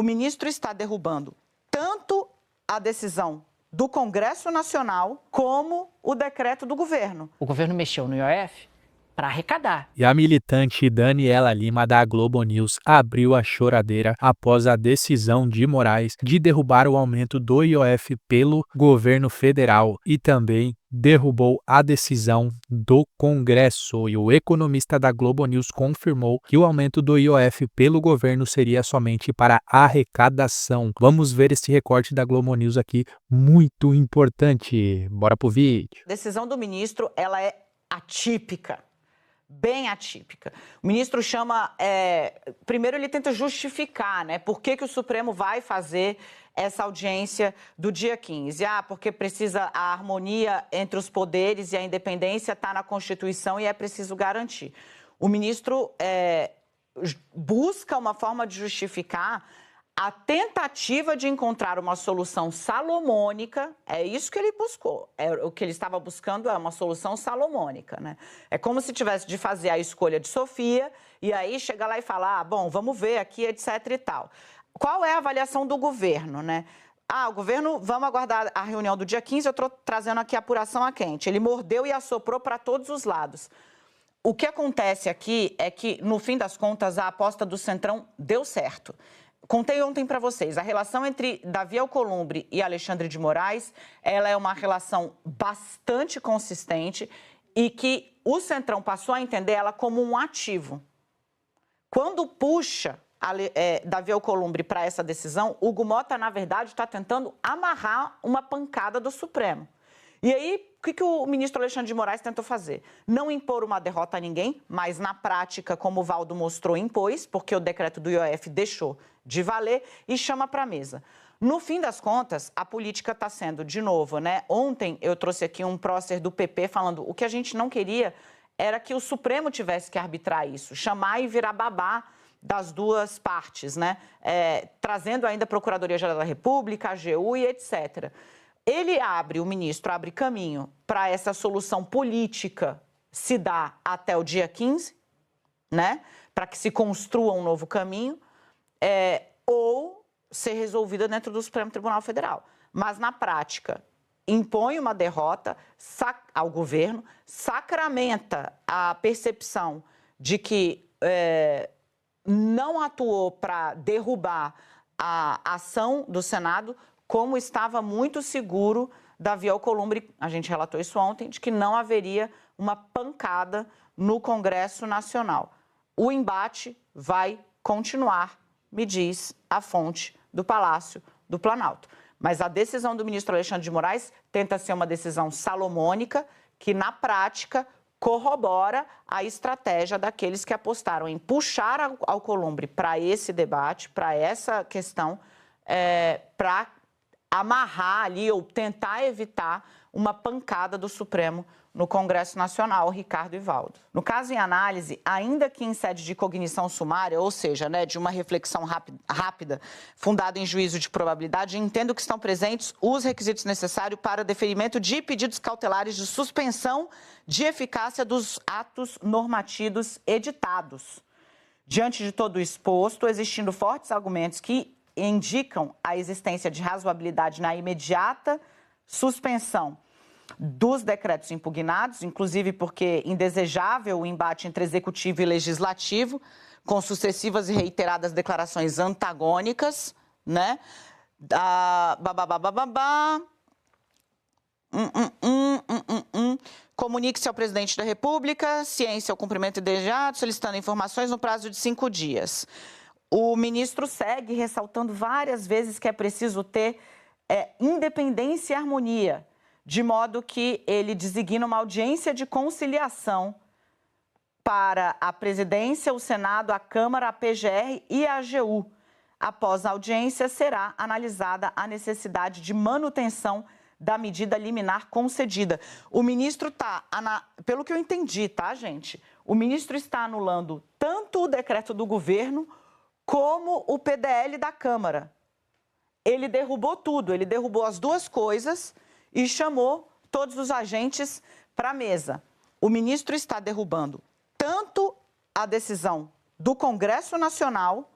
O ministro está derrubando tanto a decisão do Congresso Nacional como o decreto do governo. O governo mexeu no IOF para arrecadar. E a militante Daniela Lima, da Globo News, abriu a choradeira após a decisão de Moraes de derrubar o aumento do IOF pelo governo federal e também derrubou a decisão do Congresso. E o economista da Globo News confirmou que o aumento do IOF pelo governo seria somente para arrecadação. Vamos ver esse recorte da Globo News aqui, muito importante. Bora pro vídeo. A decisão do ministro, ela é atípica. Bem atípica. O ministro chama... primeiro ele tenta justificar, né? Por que o Supremo vai fazer essa audiência do dia 15. Porque precisa a harmonia entre os poderes e a independência está na Constituição e é preciso garantir. O ministro busca uma forma de justificar a tentativa de encontrar uma solução salomônica. É isso que ele buscou. O que ele estava buscando é uma solução salomônica, né? É como se tivesse de fazer a escolha de Sofia e aí chegar lá e falar, bom, vamos ver aqui, etc e tal. Qual é a avaliação do governo, né? O governo, vamos aguardar a reunião do dia 15, eu estou trazendo aqui a apuração a quente. Ele mordeu e assoprou para todos os lados. O que acontece aqui é que, no fim das contas, a aposta do Centrão deu certo. Contei ontem para vocês, a relação entre Davi Alcolumbre e Alexandre de Moraes, ela é uma relação bastante consistente e que o Centrão passou a entender ela como um ativo. Quando puxa Davi Alcolumbre para essa decisão, o Hugo Mota, na verdade, está tentando amarrar uma pancada do Supremo. E aí, o que o ministro Alexandre de Moraes tentou fazer? Não impor uma derrota a ninguém, mas na prática, como o Valdo mostrou, impôs, porque o decreto do IOF deixou de valer e chama para a mesa. No fim das contas, a política está sendo, de novo, né? Ontem eu trouxe aqui um prócer do PP falando o que a gente não queria era que o Supremo tivesse que arbitrar isso, chamar e virar babá das duas partes, né? Trazendo ainda a Procuradoria-Geral da República, a AGU e etc. O ministro abre caminho para essa solução política se dar até o dia 15, né? Para que se construa um novo caminho, ou ser resolvida dentro do Supremo Tribunal Federal. Mas, na prática, impõe uma derrota ao governo, sacramenta a percepção de que não atuou para derrubar a ação do Senado, como estava muito seguro Davi Alcolumbre, a gente relatou isso ontem, de que não haveria uma pancada no Congresso Nacional. O embate vai continuar, me diz a fonte do Palácio do Planalto. Mas a decisão do ministro Alexandre de Moraes tenta ser uma decisão salomônica que, na prática, corrobora a estratégia daqueles que apostaram em puxar Alcolumbre para esse debate, para essa questão, para amarrar ali ou tentar evitar uma pancada do Supremo no Congresso Nacional, Ricardo e Valdo. No caso em análise, ainda que em sede de cognição sumária, ou seja, né, de uma reflexão rápida, fundada em juízo de probabilidade, entendo que estão presentes os requisitos necessários para deferimento de pedidos cautelares de suspensão de eficácia dos atos normativos editados. Diante de todo o exposto, existindo fortes argumentos que indicam a existência de razoabilidade na imediata suspensão dos decretos impugnados, inclusive porque indesejável o embate entre executivo e legislativo, com sucessivas e reiteradas declarações antagônicas, né? Comunique-se ao presidente da República, ciência ao cumprimento imediato, solicitando informações no prazo de 5 dias. O ministro segue ressaltando várias vezes que é preciso ter independência e harmonia, de modo que ele designa uma audiência de conciliação para a presidência, o Senado, a Câmara, a PGR e a AGU. Após a audiência, será analisada a necessidade de manutenção da medida liminar concedida. O ministro está, pelo que eu entendi, tá, gente? O ministro está anulando tanto o decreto do governo como o PDL da Câmara. Ele derrubou tudo, ele derrubou as duas coisas e chamou todos os agentes para a mesa. O ministro está derrubando tanto a decisão do Congresso Nacional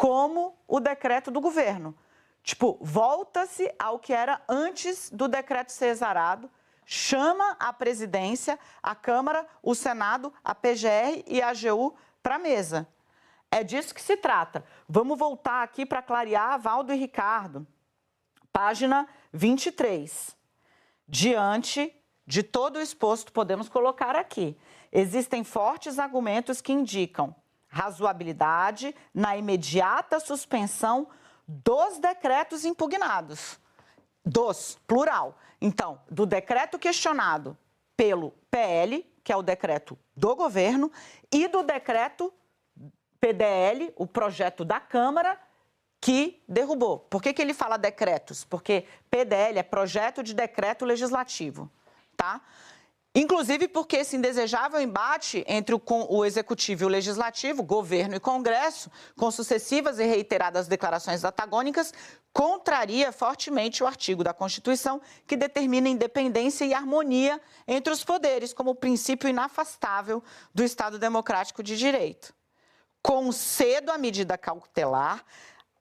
como o decreto do governo. Tipo, volta-se ao que era antes do decreto ser exarado, chama a presidência, a Câmara, o Senado, a PGR e a AGU para a mesa. É disso que se trata. Vamos voltar aqui para clarear, Valdo e Ricardo. Página 23. Diante de todo o exposto, podemos colocar aqui. Existem fortes argumentos que indicam razoabilidade na imediata suspensão dos decretos impugnados. Dos, plural. Então, do decreto questionado pelo PL, que é o decreto do governo, e do decreto PDL, o projeto da Câmara, que derrubou. Por que ele fala decretos? Porque PDL é projeto de decreto legislativo, tá? Inclusive porque esse indesejável embate entre o Executivo e o Legislativo, Governo e Congresso, com sucessivas e reiteradas declarações antagônicas, contraria fortemente o artigo da Constituição que determina independência e harmonia entre os poderes como princípio inafastável do Estado Democrático de Direito. Concedo a medida cautelar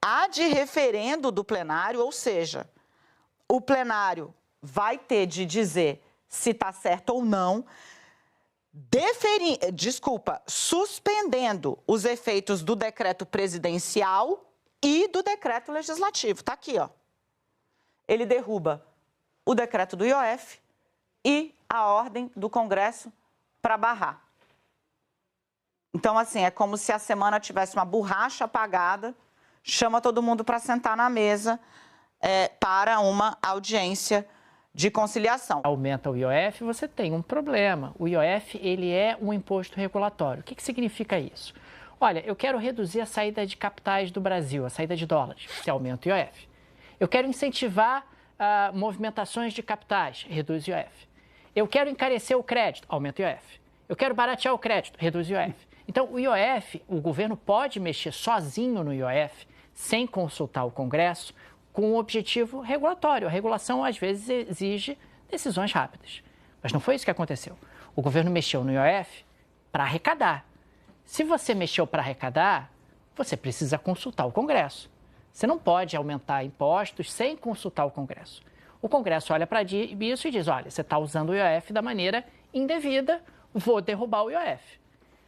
ad referendo do plenário, ou seja, o plenário vai ter de dizer se está certo ou não, suspendendo os efeitos do decreto presidencial e do decreto legislativo. Está aqui, ó. Ele derruba o decreto do IOF e a ordem do Congresso para barrar. Então, assim, é como se a semana tivesse uma borracha apagada, chama todo mundo para sentar na mesa para uma audiência de conciliação. Aumenta o IOF, você tem um problema. O IOF, ele é um imposto regulatório. O que significa isso? Olha, eu quero reduzir a saída de capitais do Brasil, a saída de dólares, você aumenta o IOF. Eu quero incentivar movimentações de capitais, reduz o IOF. Eu quero encarecer o crédito, aumenta o IOF. Eu quero baratear o crédito, reduz o IOF. Então, o IOF, o governo pode mexer sozinho no IOF, sem consultar o Congresso, com um objetivo regulatório. A regulação, às vezes, exige decisões rápidas. Mas não foi isso que aconteceu. O governo mexeu no IOF para arrecadar. Se você mexeu para arrecadar, você precisa consultar o Congresso. Você não pode aumentar impostos sem consultar o Congresso. O Congresso olha para isso e diz, olha, você está usando o IOF da maneira indevida, vou derrubar o IOF.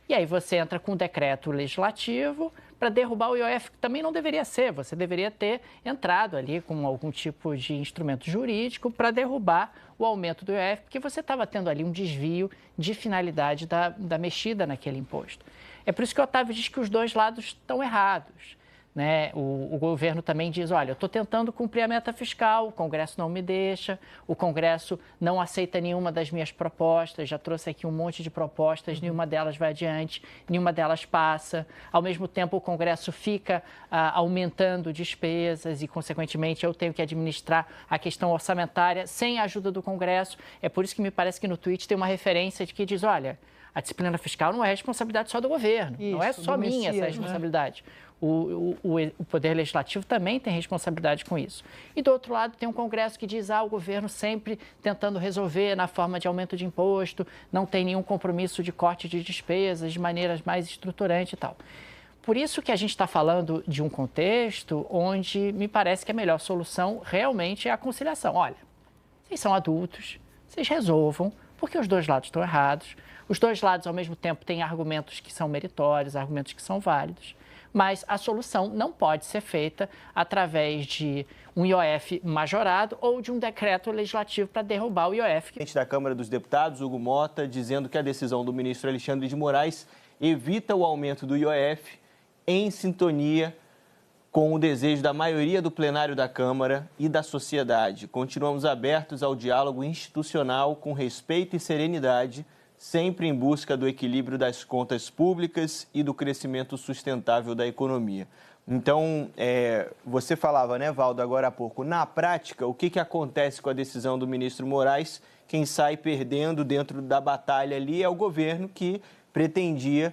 E aí você entra com um decreto legislativo para derrubar o IOF, que também não deveria ser. Você deveria ter entrado ali com algum tipo de instrumento jurídico para derrubar o aumento do IOF, porque você estava tendo ali um desvio de finalidade da mexida naquele imposto. É por isso que o Otávio diz que os dois lados estão errados. Né? O governo também diz, olha, eu estou tentando cumprir a meta fiscal, o Congresso não me deixa, o Congresso não aceita nenhuma das minhas propostas, já trouxe aqui um monte de propostas, nenhuma delas vai adiante, nenhuma delas passa. Ao mesmo tempo, o Congresso fica aumentando despesas e, consequentemente, eu tenho que administrar a questão orçamentária sem a ajuda do Congresso. É por isso que me parece que no tweet tem uma referência de que diz, olha, a disciplina fiscal não é responsabilidade só do governo, isso, não é só minha essa responsabilidade. Né? O Poder Legislativo também tem responsabilidade com isso. E, do outro lado, tem um Congresso que diz, o governo sempre tentando resolver na forma de aumento de imposto, não tem nenhum compromisso de corte de despesas de maneiras mais estruturantes e tal. Por isso que a gente está falando de um contexto onde me parece que a melhor solução realmente é a conciliação. Olha, vocês são adultos, vocês resolvam, porque os dois lados estão errados. Os dois lados, ao mesmo tempo, têm argumentos que são meritórios, argumentos que são válidos. Mas a solução não pode ser feita através de um IOF majorado ou de um decreto legislativo para derrubar o IOF. O presidente da Câmara dos Deputados, Hugo Mota, dizendo que a decisão do ministro Alexandre de Moraes evita o aumento do IOF em sintonia com o desejo da maioria do plenário da Câmara e da sociedade. Continuamos abertos ao diálogo institucional com respeito e serenidade, sempre em busca do equilíbrio das contas públicas e do crescimento sustentável da economia. Então, você falava, né, Valdo, agora há pouco, na prática, o que acontece com a decisão do ministro Moraes? Quem sai perdendo dentro da batalha ali é o governo que pretendia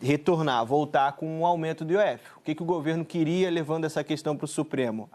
retornar, voltar com um aumento do IOF. O que o governo queria levando essa questão para o Supremo?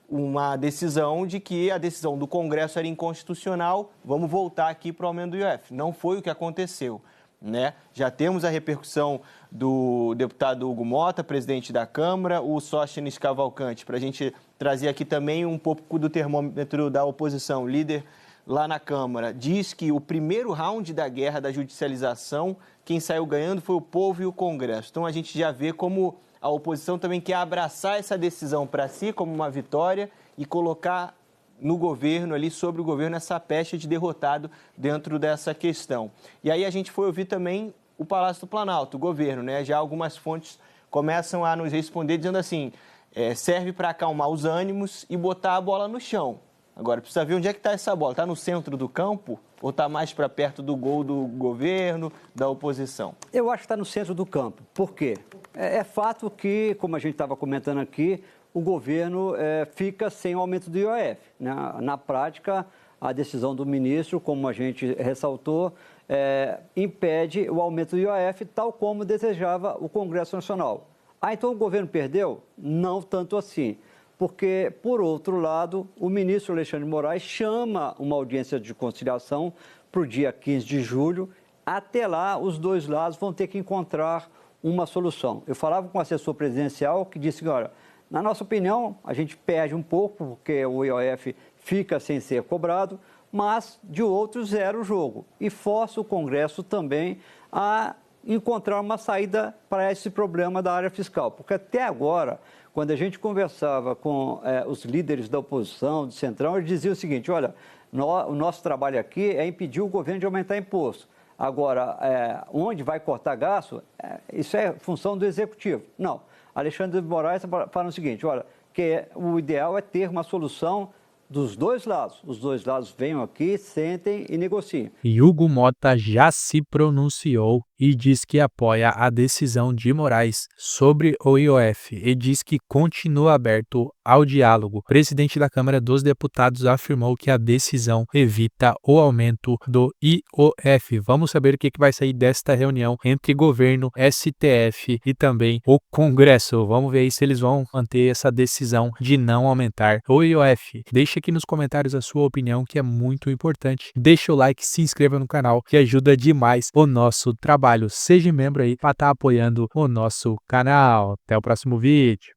Uma decisão de que a decisão do Congresso era inconstitucional, vamos voltar aqui para o aumento do IOF. Não foi o que aconteceu. né? Já temos a repercussão do deputado Hugo Mota, presidente da Câmara, o Sóstenes Cavalcante, para a gente trazer aqui também um pouco do termômetro da oposição. O líder lá na Câmara diz que o primeiro round da guerra da judicialização, quem saiu ganhando foi o povo e o Congresso. Então a gente já vê como a oposição também quer abraçar essa decisão para si como uma vitória e colocar no governo, ali sobre o governo, essa pecha de derrotado dentro dessa questão. E aí a gente foi ouvir também o Palácio do Planalto, o governo, né? Já algumas fontes começam a nos responder dizendo assim, serve para acalmar os ânimos e botar a bola no chão. Agora, precisa ver onde é que está essa bola. Está no centro do campo ou está mais para perto do gol do governo, da oposição? Eu acho que está no centro do campo. Por quê? É fato que, como a gente estava comentando aqui, o governo fica sem o aumento do IOF. Né? Na prática, a decisão do ministro, como a gente ressaltou, impede o aumento do IOF, tal como desejava o Congresso Nacional. Então o governo perdeu? Não tanto assim. Porque, por outro lado, o ministro Alexandre de Moraes chama uma audiência de conciliação para o dia 15 de julho. Até lá, os dois lados vão ter que encontrar uma solução. Eu falava com o assessor presidencial que disse que, olha, na nossa opinião, a gente perde um pouco, porque o IOF fica sem ser cobrado, mas, de outro, zera o jogo. E força o Congresso também a encontrar uma saída para esse problema da área fiscal. Porque até agora, quando a gente conversava com os líderes da oposição, do Centrão, eles diziam o seguinte, olha, o nosso trabalho aqui é impedir o governo de aumentar imposto. Agora, onde vai cortar gasto, isso é função do Executivo. Não. Alexandre de Moraes fala o seguinte, olha, que o ideal é ter uma solução dos dois lados. Os dois lados venham aqui, sentem e negociem. E Hugo Mota já se pronunciou e diz que apoia a decisão de Moraes sobre o IOF e diz que continua aberto ao diálogo. O presidente da Câmara dos Deputados afirmou que a decisão evita o aumento do IOF. Vamos saber o que vai sair desta reunião entre governo, STF e também o Congresso. Vamos ver aí se eles vão manter essa decisão de não aumentar o IOF. Deixe aqui nos comentários a sua opinião, que é muito importante. Deixa o like, se inscreva no canal, que ajuda demais o nosso trabalho. Seja membro aí para estar apoiando o nosso canal. Até o próximo vídeo.